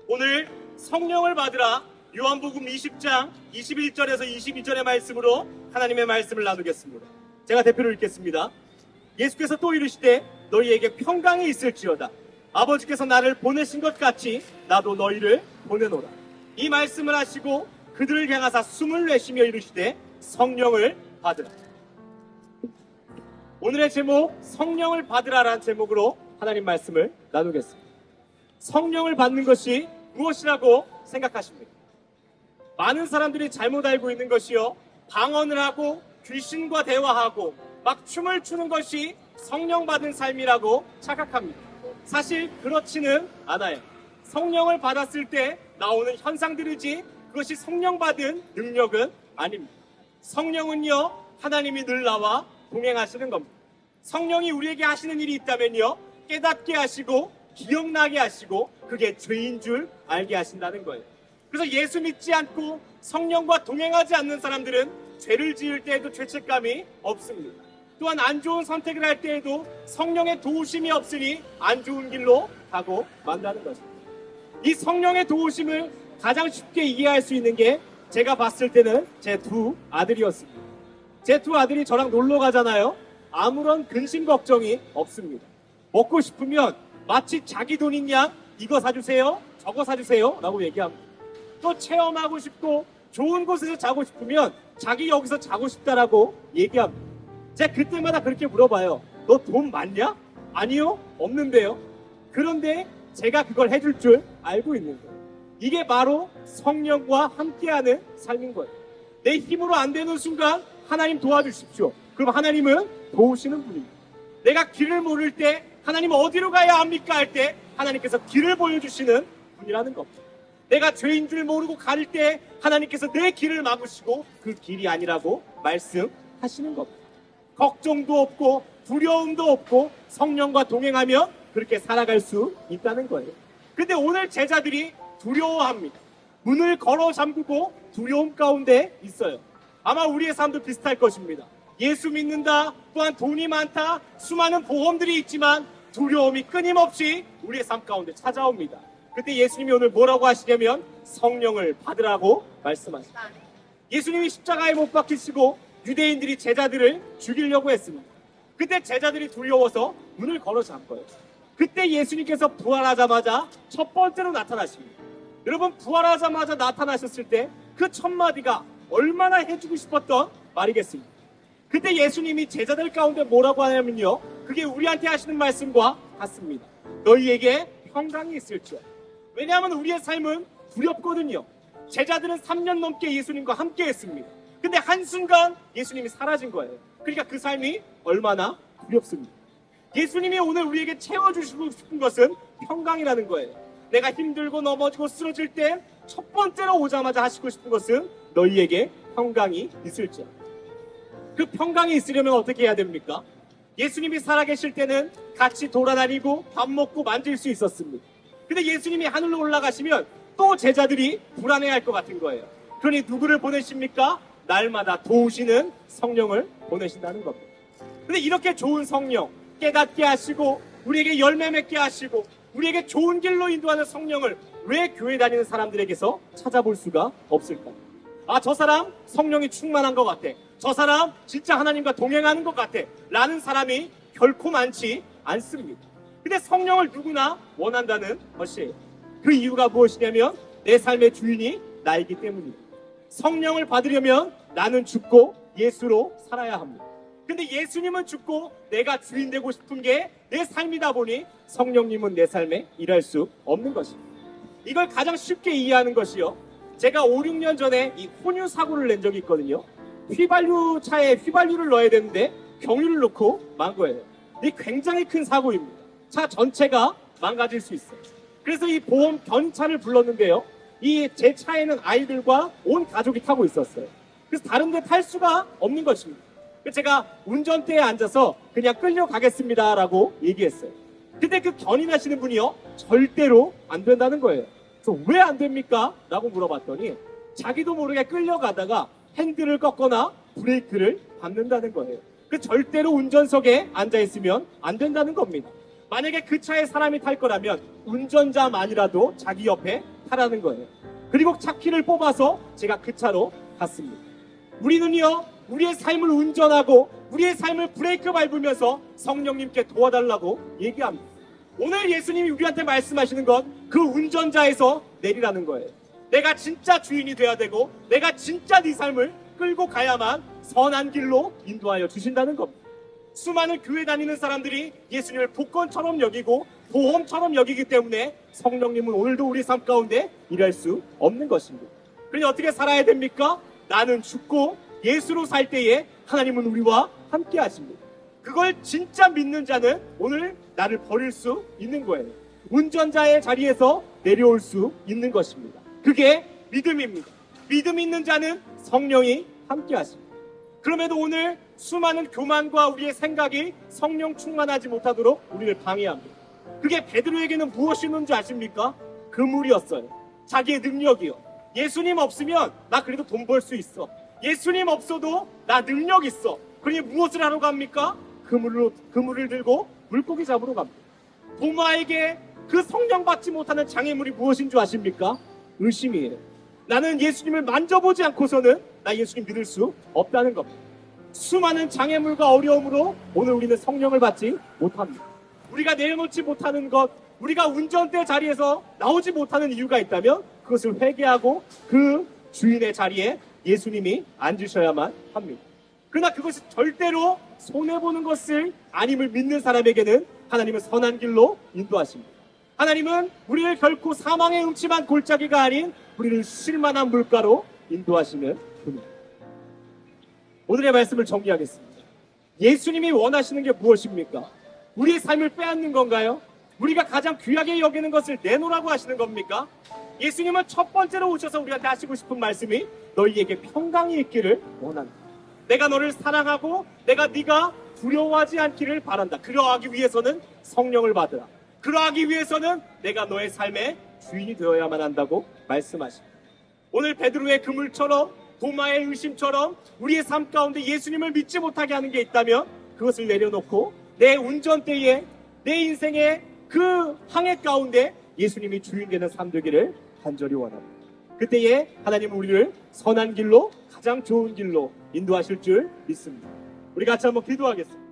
오늘 성령을 받으라 요한복음 20장 21절에서 22절의 말씀으로 하나님의 말씀을 나누겠습니다. 제가 대표로 읽겠습니다. 예수께서 또 이르시되 너희에게 평강이 있을지어다. 아버지께서 나를 보내신 것 같이 나도 너희를 보내노라. 이 말씀을 하시고 그들을 향하사 숨을 내쉬며 이르시되 성령을 받으라. 오늘의 제목 성령을 받으라라는 제목으로 하나님 말씀을 나누겠습니다. 성령을 받는 것이 무엇이라고 생각하십니까? 많은 사람들이 잘못 알고 있는 것이요, 방언을 하고 귀신과 대화하고 막 춤을 추는 것이 성령 받은 삶이라고 착각합니다. 사실 그렇지는 않아요. 성령을 받았을 때 나오는 현상들이지 그것이 성령 받은 능력은 아닙니다. 성령은요, 하나님이 늘 나와 동행하시는 겁니다. 성령이 우리에게 하시는 일이 있다면요, 깨닫게 하시고 기억나게 하시고 그게 죄인 줄 알게 하신다는 거예요. 그래서 예수 믿지 않고 성령과 동행하지 않는 사람들은 죄를 지을 때에도 죄책감이 없습니다. 또한 안 좋은 선택을 할 때에도 성령의 도우심이 없으니 안 좋은 길로 가고 만다는 것입니다. 이 성령의 도우심을 가장 쉽게 이해할 수 있는 게 제가 봤을 때는 제 두 아들이었습니다. 제 두 아들이 저랑 놀러 가잖아요. 아무런 근심 걱정이 없습니다. 먹고 싶으면 마치 자기 돈인 양 이거 사주세요, 저거 사주세요 라고 얘기합니다. 또 체험하고 싶고 좋은 곳에서 자고 싶으면 자기 여기서 자고 싶다라고 얘기합니다. 제가 그때마다 그렇게 물어봐요. 너 돈 많냐? 아니요, 없는데요. 그런데 제가 그걸 해줄 줄 알고 있는 거예요. 이게 바로 성령과 함께하는 삶인 거예요. 내 힘으로 안 되는 순간 하나님 도와주십시오. 그럼 하나님은 도우시는 분입니다. 내가 길을 모를 때 하나님 어디로 가야 합니까? 할 때 하나님께서 길을 보여주시는 분이라는 겁니다. 내가 죄인 줄 모르고 갈 때 하나님께서 내 길을 막으시고 그 길이 아니라고 말씀하시는 겁니다. 걱정도 없고 두려움도 없고 성령과 동행하며 그렇게 살아갈 수 있다는 거예요. 근데 오늘 제자들이 두려워합니다. 문을 걸어 잠그고 두려움 가운데 있어요. 아마 우리의 삶도 비슷할 것입니다. 예수 믿는다, 또한 돈이 많다, 수많은 보험들이 있지만 두려움이 끊임없이 우리의 삶 가운데 찾아옵니다. 그때 예수님이 오늘 뭐라고 하시냐면 성령을 받으라고 말씀하십니다. 예수님이 십자가에 못 박히시고 유대인들이 제자들을 죽이려고 했습니다. 그때 제자들이 두려워서 문을 걸어 잠궈요. 그때 예수님께서 부활하자마자 첫 번째로 나타나십니다. 여러분, 부활하자마자 나타나셨을 때 그 첫 마디가 얼마나 해주고 싶었던 말이겠습니까? 그때 예수님이 제자들 가운데 뭐라고 하냐면요, 그게 우리한테 하시는 말씀과 같습니다. 너희에게 평강이 있을지어다. 왜냐하면 우리의 삶은 두렵거든요. 제자들은 3년 넘게 예수님과 함께 했습니다. 근데 한순간 예수님이 사라진 거예요. 그러니까 그 삶이 얼마나 두렵습니다. 예수님이 오늘 우리에게 채워주시고 싶은 것은 평강이라는 거예요. 내가 힘들고 넘어지고 쓰러질 때 첫 번째로 오자마자 하시고 싶은 것은 너희에게 평강이 있을지어다. 그 평강이 있으려면 어떻게 해야 됩니까? 예수님이 살아계실 때는 같이 돌아다니고 밥 먹고 만질 수 있었습니다. 근데 예수님이 하늘로 올라가시면 또 제자들이 불안해할 것 같은 거예요. 그러니 누구를 보내십니까? 날마다 도우시는 성령을 보내신다는 겁니다. 근데 이렇게 좋은 성령, 깨닫게 하시고 우리에게 열매 맺게 하시고 우리에게 좋은 길로 인도하는 성령을 왜 교회 다니는 사람들에게서 찾아볼 수가 없을까? 아, 저 사람 성령이 충만한 것 같아, 저 사람 진짜 하나님과 동행하는 것 같아 라는 사람이 결코 많지 않습니다. 근데 성령을 누구나 원한다는 것이에요. 그 이유가 무엇이냐면 내 삶의 주인이 나이기 때문입니다. 성령을 받으려면 나는 죽고 예수로 살아야 합니다. 근데 예수님은 죽고 내가 주인 되고 싶은 게 내 삶이다 보니 성령님은 내 삶에 일할 수 없는 것입니다. 이걸 가장 쉽게 이해하는 것이요, 제가 5, 6년 전에 이 혼유 사고를 낸 적이 있거든요. 휘발유 차에 휘발유를 넣어야 되는데 경유를 넣고 만 거예요. 이 굉장히 큰 사고입니다. 차 전체가 망가질 수 있어요. 그래서 이 보험 견차를 불렀는데요, 이 제 차에는 아이들과 온 가족이 타고 있었어요. 그래서 다른 데 탈 수가 없는 것입니다. 그래서 제가 운전대에 앉아서 그냥 끌려가겠습니다 라고 얘기했어요. 근데 그 견인하시는 분이요, 절대로 안 된다는 거예요. 그래서 왜 안 됩니까? 라고 물어봤더니 자기도 모르게 끌려가다가 핸들을 꺾거나 브레이크를 밟는다는 거예요. 그 절대로 운전석에 앉아있으면 안 된다는 겁니다. 만약에 그 차에 사람이 탈 거라면 운전자만이라도 자기 옆에 타라는 거예요. 그리고 차키를 뽑아서 제가 그 차로 갔습니다. 우리는요, 우리의 삶을 운전하고 우리의 삶을 브레이크 밟으면서 성령님께 도와달라고 얘기합니다. 오늘 예수님이 우리한테 말씀하시는 건 그 운전자에서 내리라는 거예요. 내가 진짜 주인이 돼야 되고 내가 진짜 네 삶을 끌고 가야만 선한 길로 인도하여 주신다는 겁니다. 수많은 교회 다니는 사람들이 예수님을 복권처럼 여기고 보험처럼 여기기 때문에 성령님은 오늘도 우리 삶 가운데 일할 수 없는 것입니다. 그러니 어떻게 살아야 됩니까? 나는 죽고 예수로 살 때에 하나님은 우리와 함께 하십니다. 그걸 진짜 믿는 자는 오늘 나를 버릴 수 있는 거예요. 운전자의 자리에서 내려올 수 있는 것입니다. 그게 믿음입니다. 믿음 있는 자는 성령이 함께 하십니다. 그럼에도 오늘 수많은 교만과 우리의 생각이 성령 충만하지 못하도록 우리를 방해합니다. 그게 베드로에게는 무엇이었는지 아십니까? 그물이었어요. 자기의 능력이요. 예수님 없으면 나 그래도 돈 벌 수 있어. 예수님 없어도 나 능력 있어. 그러니 무엇을 하러 갑니까? 그물을 들고 물고기 잡으러 갑니다. 도마에게 그 성령 받지 못하는 장애물이 무엇인 줄 아십니까? 의심이에요. 나는 예수님을 만져보지 않고서는 나 예수님 믿을 수 없다는 겁니다. 수많은 장애물과 어려움으로 오늘 우리는 성령을 받지 못합니다. 우리가 내려놓지 못하는 것, 우리가 운전대 자리에서 나오지 못하는 이유가 있다면 그것을 회개하고 그 주인의 자리에 예수님이 앉으셔야만 합니다. 그러나 그것이 절대로 손해보는 것을 아님을 믿는 사람에게는 하나님은 선한 길로 인도하십니다. 하나님은 우리를 결코 사망의 음침한 골짜기가 아닌 우리를 쉴만한 물가로 인도하시는 분입니다. 오늘의 말씀을 정리하겠습니다. 예수님이 원하시는 게 무엇입니까? 우리의 삶을 빼앗는 건가요? 우리가 가장 귀하게 여기는 것을 내놓으라고 하시는 겁니까? 예수님은 첫 번째로 오셔서 우리한테 하시고 싶은 말씀이 너희에게 평강이 있기를 원한다. 내가 너를 사랑하고 내가 네가 두려워하지 않기를 바란다. 그러하기 위해서는 성령을 받으라. 그러하기 위해서는 내가 너의 삶의 주인이 되어야만 한다고 말씀하십니다. 오늘 베드로의 그물처럼 도마의 의심처럼 우리의 삶 가운데 예수님을 믿지 못하게 하는 게 있다면 그것을 내려놓고 내 운전대에 내 인생의 그 항해 가운데 예수님이 주인 되는 삶 되기를 간절히 원합니다. 그때에 하나님은 우리를 선한 길로 가장 좋은 길로 인도하실 줄 믿습니다. 우리 같이 한번 기도하겠습니다.